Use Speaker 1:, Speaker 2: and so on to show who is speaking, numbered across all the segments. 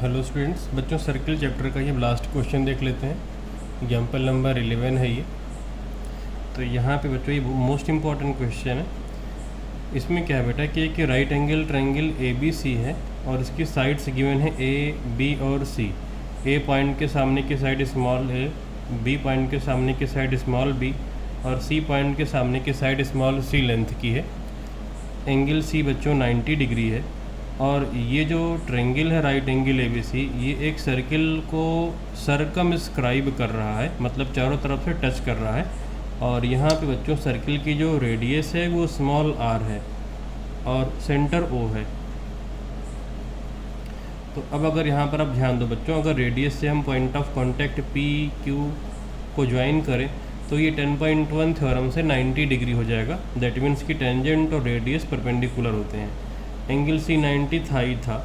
Speaker 1: Hello students, बच्चों circle chapter का ये लास्ट क्वेश्चन देख लेते हैं। एग्जाम्पल नंबर 11 है ये। तो यहाँ पे बच्चों ये मोस्ट इम्पॉर्टेंट क्वेश्चन है। इसमें क्या है बेटा कि एक राइट एंगल ट्रायंगल ABC है और इसकी साइड्स गिवन है A, B और C। A पॉइंट के सामने की side small a, B point के सामने की साइड स्मॉल b और C पॉइंट के सामने की साइड स्मॉल c लेंथ की है। एंगल C बच्चों 90 डिग्री है और ये जो ट्रायंगल है राइट एंगल ABC, ये एक सर्किल को सरकमस्क्राइब कर रहा है, मतलब चारों तरफ से टच कर रहा है। और यहाँ पे बच्चों सर्किल की जो रेडियस है वो स्मॉल r है और सेंटर O है। तो अब अगर यहाँ पर आप ध्यान दो बच्चों, अगर रेडियस से हम पॉइंट ऑफ कांटेक्ट PQ को ज्वाइन करें तो ये 10.1 थ्योरम से 90 डिग्री हो जाएगा। दैट मीन्स कि टेंजेंट और रेडियस परपेंडिकुलर होते हैं। एंगल C 90 था।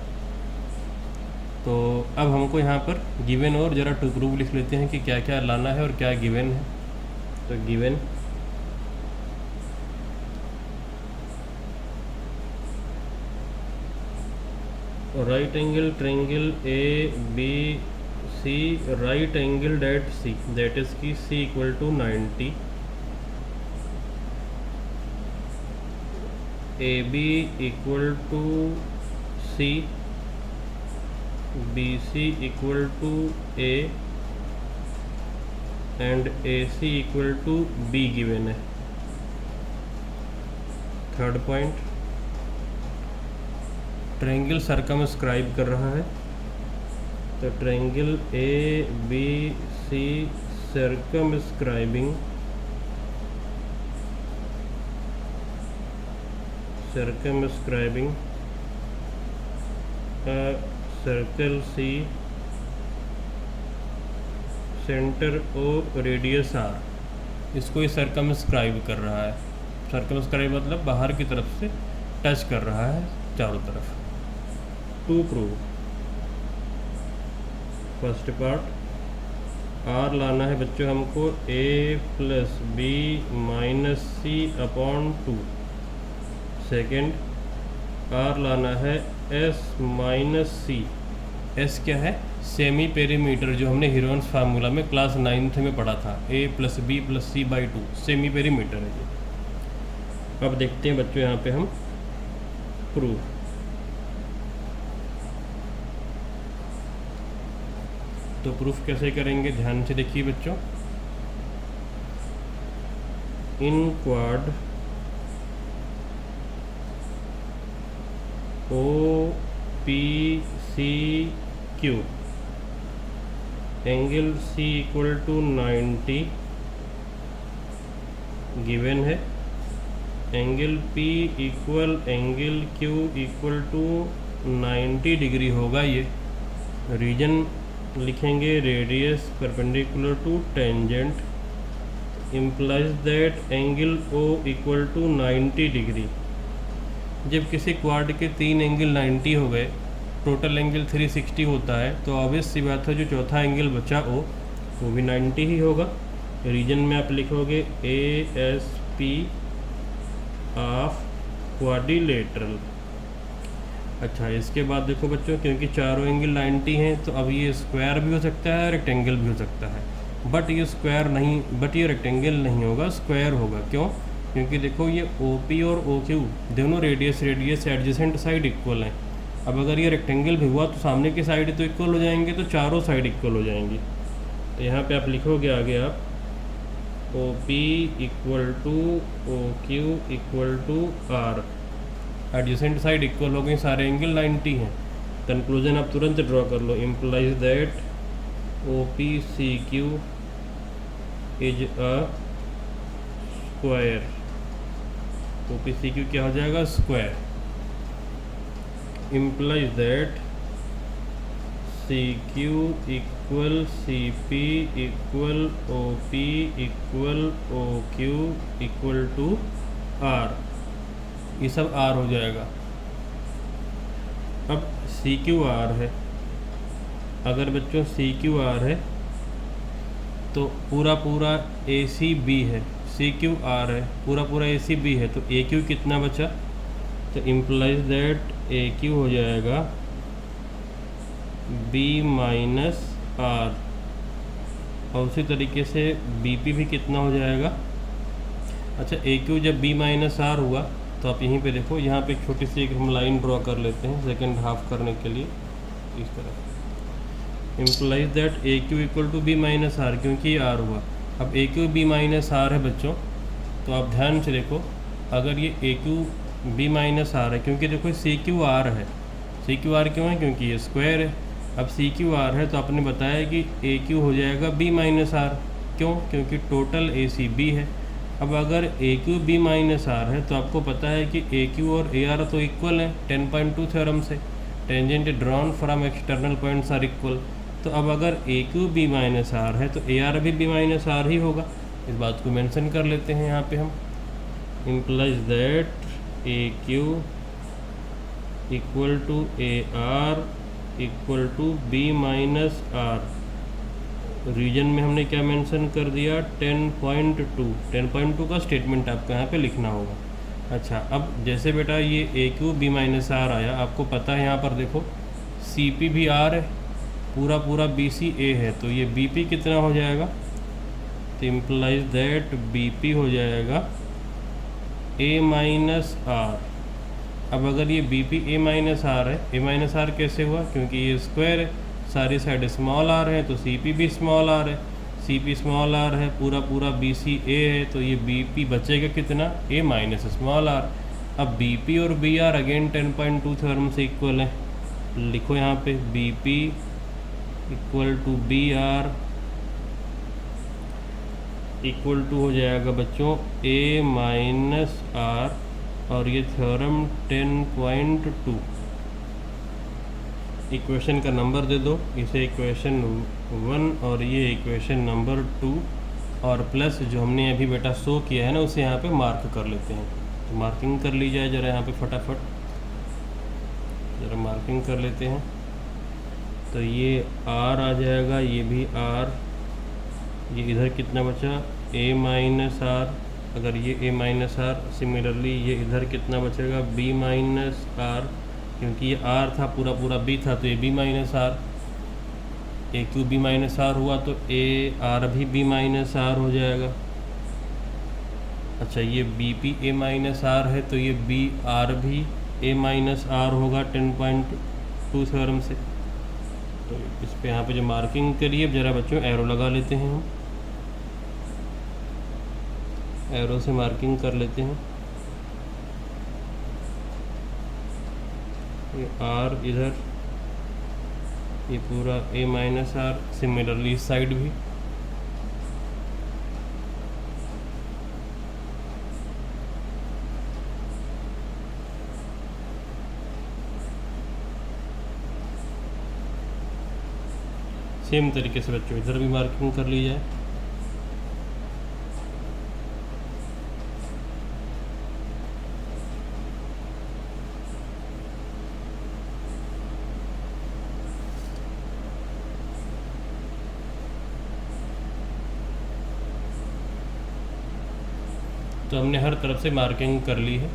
Speaker 1: तो अब हमको यहाँ पर गिवन और ज़रा टू प्रूव लिख लेते हैं कि क्या क्या लाना है और क्या गिवन है। तो given right angle triangle ABC right angle at C, that is की C equal to 90, AB equal to C, BC equal to A and AC equal to B given है। थर्ड पॉइंट, ट्रायंगल सरकमस्क्राइब कर रहा है। तो triangle ABC circumscribing circle C, centre O, radius R, इसको ये circumscribe कर रहा है। सरकमस्क्राइब मतलब बाहर की तरफ से टच कर रहा है चारों तरफ। To prove, first part R लाना है बच्चों हमको A plus B minus C upon 2। Second R लाना है S माइनस C। S क्या है? सेमी पेरीमीटर, जो हमने हीरोन्स फार्मूला में क्लास 9th में पढ़ा था। A plus B plus C by 2 semi perimeter है ये। अब देखते हैं बच्चों यहाँ पे हम प्रूफ। तो प्रूफ कैसे करेंगे, ध्यान से देखिए बच्चों। In quad OPCQ angle C equal to 90 given है। Angle P equal angle Q equal to 90 degree होगा। ये रीजन लिखेंगे radius perpendicular to tangent, implies that angle O equal to 90 degree. जब किसी क्वाड के 3 एंगल 90 हो गए, टोटल एंगल 360 होता है, तो ऑब्वियस सी बात है जो चौथा एंगल बचा O वो भी 90 ही होगा। रीजन में आप लिखोगे ASP ऑफ क्वाड्रिलेटरल। अच्छा, इसके बाद देखो बच्चों, क्योंकि चारों एंगल 90 हैं तो अब ये स्क्वायर भी हो सकता है, रेक्टेंगल भी हो सकता है। बट ये रेक्टेंगल नहीं होगा, स्क्वायर होगा। क्यों? क्योंकि देखो ये OP और OQ दोनों रेडियस एडजेसेंट साइड इक्वल हैं। अब अगर ये रेक्टेंगल भी हुआ तो सामने की साइड तो इक्वल हो जाएंगे, तो चारों साइड इक्वल हो जाएंगी। तो यहाँ पे आप लिखोगे आगे आप OP equal to OQ equal to R। Adjacent side equal हो गई, सारे एंगल 90 हैं। कंक्लूजन आप तुरंत ड्रॉ कर लो, implies that OPCQ is a square. OPCQ क्या हो जाएगा? Square. Implies that CQ equal CP equal OP equal OQ equal to R। ये सब R हो जाएगा। अब CQR है। अगर बच्चों CQR है तो पूरा ACB है। CQR है, पूरा ACB है, तो AQ कितना बचा? तो इम्प्लाइज दैट AQ हो जाएगा बी माइनस आर, और उसी तरीके से बी पी भी कितना हो जाएगा। अच्छा, ए क्यू जब बी माइनस आर हुआ तो आप यहीं पे देखो, यहाँ पे एक छोटी सी एक हम लाइन ड्रॉ कर लेते हैं सेकेंड हाफ करने के लिए। इस तरह implies that A Q equal to B minus R, क्योंकि ये आर हुआ। अब A Q B minus R है बच्चों, तो आप ध्यान से देखो, अगर ये A Q B minus R है, क्योंकि देखो सी क्यू आर है, सी क्यू आर क्यों है, क्योंकि ये स्क्वायर है। अब सी क्यू आर है तो आपने बताया कि ए क्यू हो जाएगा बी माइनस आर, क्यों, क्योंकि टोटल ए सी बी है। अब अगर A Q B minus R है तो आपको पता है कि ए क्यू और ए आर तो इक्वल है 10.2 थ्योरम से, tangent drawn from external points are equal. तो अब अगर A Q B minus R है तो ए आर भी बी माइनस आर ही होगा। इस बात को मेंशन कर लेते हैं यहाँ पे हम, implies that A Q equal to A R equal to B minus R. Reason में हमने क्या मेंशन कर दिया, 10.2 का स्टेटमेंट आपको यहाँ पे लिखना होगा। अच्छा, अब जैसे बेटा ये A Q B minus are आया, आपको पता है यहाँ पर देखो सी पी भी आर है, पूरा पूरा बी सी ए है, तो ये बी पी कितना हो जाएगा, तो इम्प्लाइज दैट बी पी हो जाएगा ए माइनस आर। अब अगर ये B P A minus R है, ए माइनस आर कैसे हुआ, क्योंकि ये स्क्वायर है, सारी साइड स्मॉल आर है, तो सी पी भी स्मॉल आर है, सी पी स्मॉल आर है, पूरा पूरा बी सी ए है, तो ये बी पी बचेगा कितना, ए माइनस स्मॉल आर। अब बी पी और बी आर अगेन 10.2 थ्योरम से इक्वल है, लिखो यहाँ पे B P equal to B R equal to हो जाएगा बच्चों ए माइनस आर, और ये थ्योरम 10.2। इक्वेशन का नंबर दे दो, इसे इक्वेशन 1 और ये इक्वेशन नंबर 2, और प्लस जो हमने अभी बेटा शो किया है ना उसे यहाँ पे मार्क कर लेते हैं। तो मार्किंग कर ली जाए ज़रा यहाँ पे फटाफट, ज़रा मार्किंग कर लेते हैं। तो ये आर आ जाएगा, ये भी आर, ये इधर कितना बचा ए माइनस आर, अगर ये ए माइनस आर, सिमिलरली ये इधर कितना बचेगा बी माइनस आर, क्योंकि ये आर था पूरा पूरा बी था, तो ये B minus R, A Q B minus R हुआ तो ए आर भी बी माइनस आर हो जाएगा। अच्छा, ये B P A minus R है, तो ये बी आर भी ए माइनस आर होगा 10.2 थ्योरम से। तो इस पे यहाँ पे जो मार्किंग करिए, ज़रा बच्चों एरो लगा लेते हैं हम, एरो से मार्किंग कर लेते हैं। ये आर इधर, ये पूरा ए माइनस आर, सिमिलरली इस साइड भी। सेम तरीके से बच्चों इधर भी मार्किंग कर ली जाए। तो हमने हर तरफ से मार्किंग कर ली है।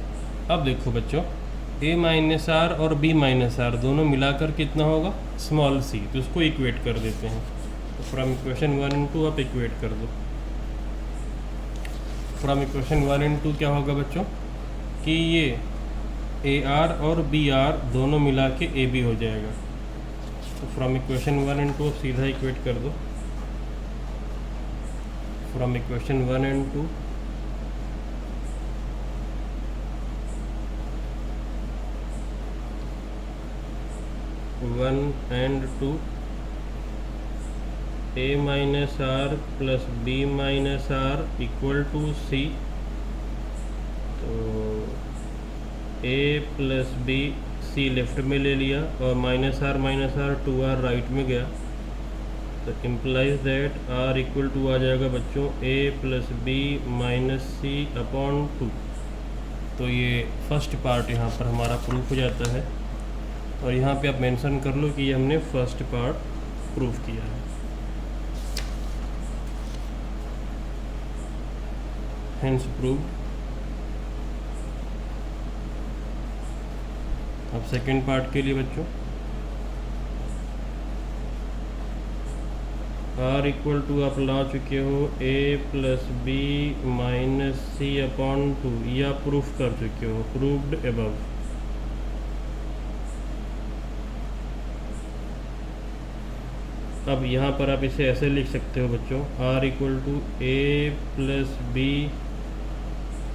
Speaker 1: अब देखो बच्चों, ए माइनस आर और बी माइनस आर दोनों मिलाकर कितना होगा, स्मॉल सी, तो उसको इक्वेट कर देते हैं। तो फ्रॉम इक्वेशन 1 and 2 आप इक्वेट कर दो। फ्रॉम इक्वेशन 1 and 2 क्या होगा बच्चों, कि ये ए आर और बी आर दोनों मिला के ए बी हो जाएगा। तो फ्रॉम इक्वेशन 1 and 2 आप सीधा इक्वेट कर दो। From equation 1 and 2 1 and 2, a minus R plus B minus R equal to C. तो a plus B, C left में ले लिया, और माइनस आर 2r राइट में गया, तो implies that r equal to आ जाएगा बच्चों a plus B minus C upon 2। तो ये फर्स्ट पार्ट यहाँ पर हमारा प्रूफ हो जाता है, और यहाँ पे आप मेंशन कर लो कि ये हमने फर्स्ट पार्ट प्रूफ किया है। Hence proved. अब सेकंड पार्ट के लिए बच्चों, आर इक्वल टू आप ला चुके हो ए plus B minus C upon 2, या प्रूफ कर चुके हो, प्रूव्ड अबव। अब यहाँ पर आप इसे ऐसे लिख सकते हो बच्चों, R equal to A plus B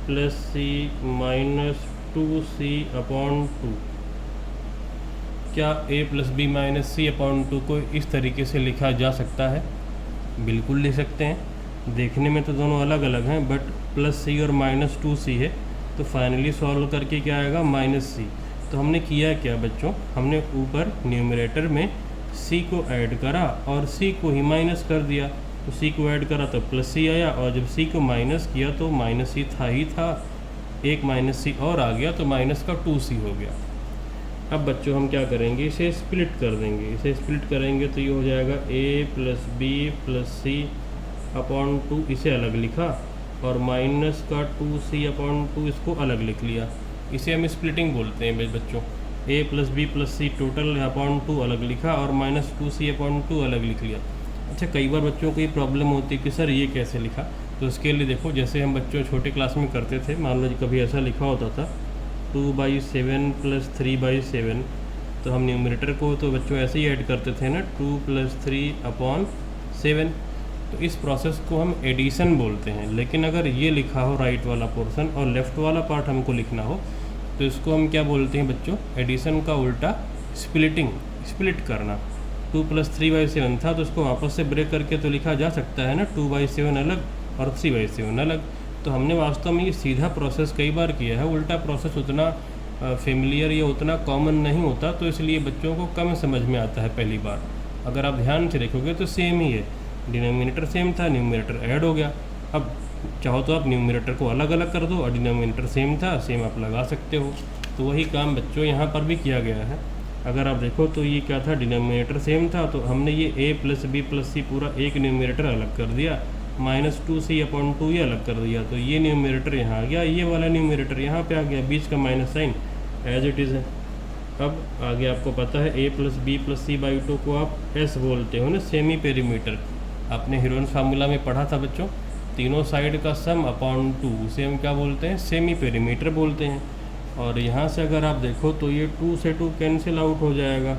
Speaker 1: plus C minus 2c upon 2। क्या a plus B minus C upon 2 को इस तरीके से लिखा जा सकता है? बिल्कुल लिख सकते हैं। देखने में तो दोनों अलग अलग हैं, बट प्लस सी और माइनस 2c है, तो फाइनली सॉल्व करके क्या आएगा, माइनस सी। तो हमने किया क्या बच्चों, हमने ऊपर न्यूमरेटर में c को ऐड करा और c को ही माइनस कर दिया। तो c को ऐड करा तो प्लस सी आया, और जब c को माइनस किया तो माइनस सी था ही था, एक माइनस सी और आ गया तो माइनस का 2c हो गया। अब बच्चों हम क्या करेंगे, इसे स्प्लिट कर देंगे। इसे स्प्लिट करेंगे तो ये हो जाएगा a plus B plus C upon 2, इसे अलग लिखा, और माइनस का 2c अपॉन 2 इसको अलग लिख लिया। इसे हम स्प्लिटिंग बोलते हैं बच्चों। a plus B plus C total upon 2 अलग लिखा, और माइनस 2c अपॉन 2 अलग लिख लिया। अच्छा, कई बार बच्चों को ये प्रॉब्लम होती है कि सर ये कैसे लिखा, तो इसके लिए देखो, जैसे हम बच्चों छोटे क्लास में करते थे, मान लो कभी ऐसा लिखा होता था 2/7 प्लस 3/7, तो हम न्यूमरेटर को तो बच्चों ऐसे ही ऐड करते थे ना, 2 + 3 अपॉन 7। तो इस प्रोसेस को हम एडिशन बोलते हैं। लेकिन अगर ये लिखा हो राइट वाला पोर्शन और लेफ़्ट वाला पार्ट हमको लिखना हो, तो इसको हम क्या बोलते हैं बच्चों, एडिशन का उल्टा स्प्लिटिंग, स्प्लिट करना। 2 + 3/7 था, तो उसको वापस से ब्रेक करके तो लिखा जा सकता है ना, 2/7 अलग और 3/7 अलग। तो हमने वास्तव में ये सीधा प्रोसेस कई बार किया है, उल्टा प्रोसेस उतना फेमिलियर या उतना कॉमन नहीं होता, तो इसलिए बच्चों को कम समझ में आता है पहली बार। अगर आप ध्यान से देखोगे तो सेम ही है, डिनोमिनेटर सेम था, न्यूमरेटर ऐड हो गया। अब चाहो तो आप न्यूमरेटर को अलग अलग कर दो, और डिनोमिनेटर सेम था, सेम आप लगा सकते हो। तो वही काम बच्चों यहाँ पर भी किया गया है। अगर आप देखो तो ये क्या था, डिनोमिनेटर सेम था, तो हमने ये a प्लस बी प्लस सी पूरा एक न्यूमरेटर अलग कर दिया, माइनस 2c अपॉन 2 ये अलग कर दिया। तो ये न्यूमरेटर यहाँ आ गया, ये वाला न्यूमरेटर यहाँ पे आ गया, बीच का minus sign as it is है। अब आगे आपको पता है a plus B plus C by 2 को आप s बोलते हो ना, सेमी पेरीमीटर। आपने हीरोइंस फार्मूला में पढ़ा था बच्चों, तीनों साइड का सम अपॉन 2, उसे हम क्या बोलते हैं, सेमी पेरीमीटर बोलते हैं। और यहाँ से अगर आप देखो तो ये 2 से 2 कैंसिल आउट हो जाएगा,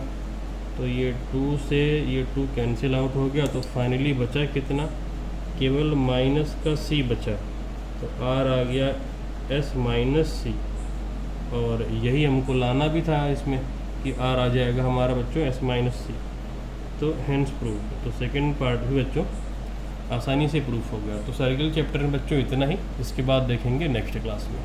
Speaker 1: तो ये 2 से ये 2 कैंसिल आउट हो गया, तो फाइनली बचा कितना, केवल माइनस का c बचा। तो r आ गया s माइनस c, और यही हमको लाना भी था इसमें कि r आ जाएगा हमारा बच्चों s माइनस c। तो हेंस प्रूफ। तो सेकंड पार्ट भी बच्चों आसानी से प्रूफ हो गया। तो सर्किल चैप्टर में बच्चों इतना ही, इसके बाद देखेंगे नेक्स्ट क्लास में।